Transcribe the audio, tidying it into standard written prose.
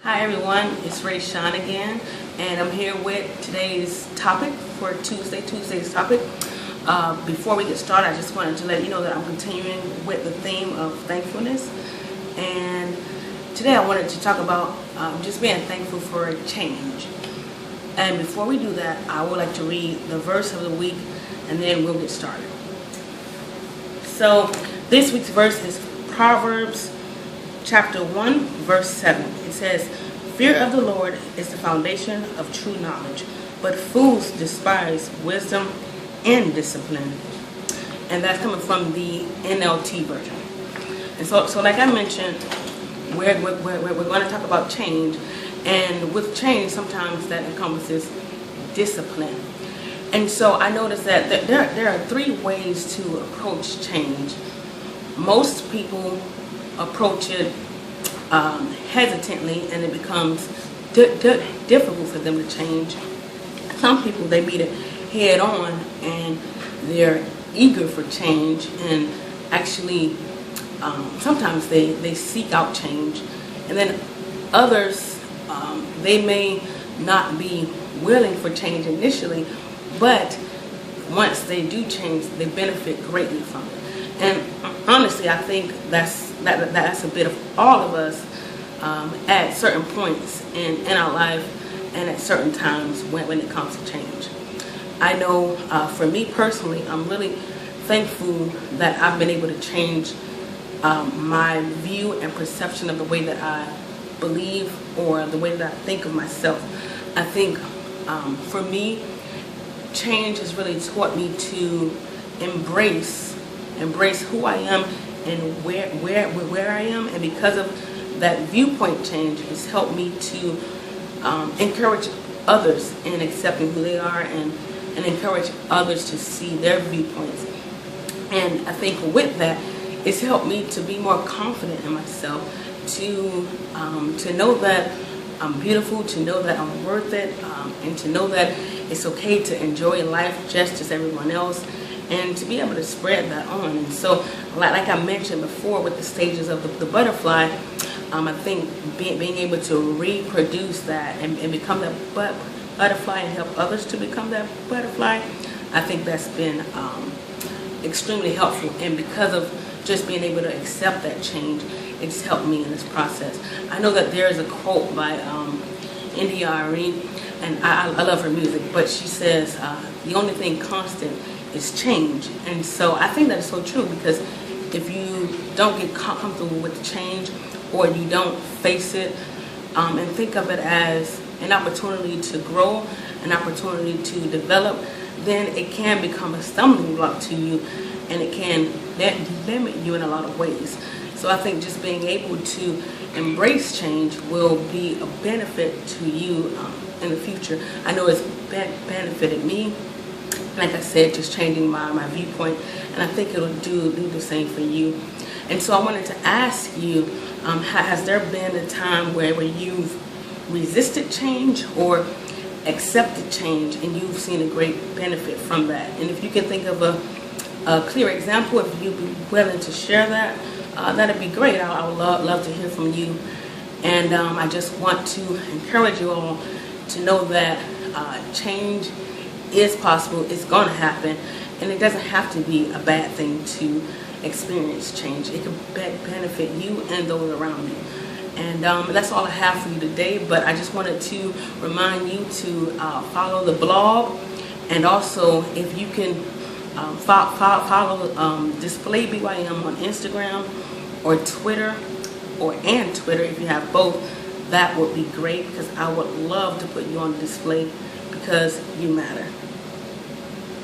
Hi everyone, it's Ray Sean again, and I'm here with today's topic for Tuesday's topic. Before we get started, I just wanted to let you know that I'm continuing with the theme of thankfulness, and today I wanted to talk about just being thankful for a change. And before we do that, I would like to read the verse of the week, and then we'll get started. So this week's verse is Proverbs chapter 1, verse 7. It says, "Fear of the Lord is the foundation of true knowledge, but fools despise wisdom and discipline." And that's coming from the NLT version. And so like I mentioned, we're going to talk about change. And with change, sometimes that encompasses discipline. And so I noticed that there are three ways to approach change. Most people approach it hesitantly, and it becomes difficult for them to change. Some people, they meet it head on and they're eager for change, and actually sometimes they seek out change. And then others, they may not be willing for change initially, but once they do change, they benefit greatly from it. And honestly, I think that's a bit of all of us at certain points in our life and at certain times when it comes to change. I know for me personally, I'm really thankful that I've been able to change my view and perception of the way that I believe or the way that I think of myself. I think for me, change has really taught me to embrace who I am and where I am, and because of that viewpoint change, it's helped me to encourage others in accepting who they are, and encourage others to see their viewpoints. And I think with that, it's helped me to be more confident in myself, to know that I'm beautiful, to know that I'm worth it, and to know that it's okay to enjoy life just as everyone else, and to be able to spread that on. And so, like I mentioned before with the stages of the butterfly, I think being able to reproduce that and become that butterfly and help others to become that butterfly, I think that's been extremely helpful. And because of just being able to accept that change, it's helped me in this process. I know that there is a quote by India.Arie, and I love her music, but she says, the only thing constant is change. And so I think that is so true, because if you don't get comfortable with the change, or you don't face it and think of it as an opportunity to grow, an opportunity to develop, then it can become a stumbling block to you, and it can limit you in a lot of ways. So I think just being able to embrace change will be a benefit to you in the future. I know it's benefited me. Like I said, just changing my viewpoint, and I think it'll do the same for you. And so I wanted to ask you, has there been a time where you've resisted change or accepted change, and you've seen a great benefit from that? And if you can think of a clear example, if you'd be willing to share that, that'd be great. I would love to hear from you. And I just want to encourage you all to know that change is possible, it's going to happen, and it doesn't have to be a bad thing to experience change. It can benefit you and those around you. And that's all I have for you today, but I just wanted to remind you to follow the blog, and also if you can follow Display BYM on Instagram or Twitter, and Twitter if you have both, that would be great, because I would love to put you on display, because you matter.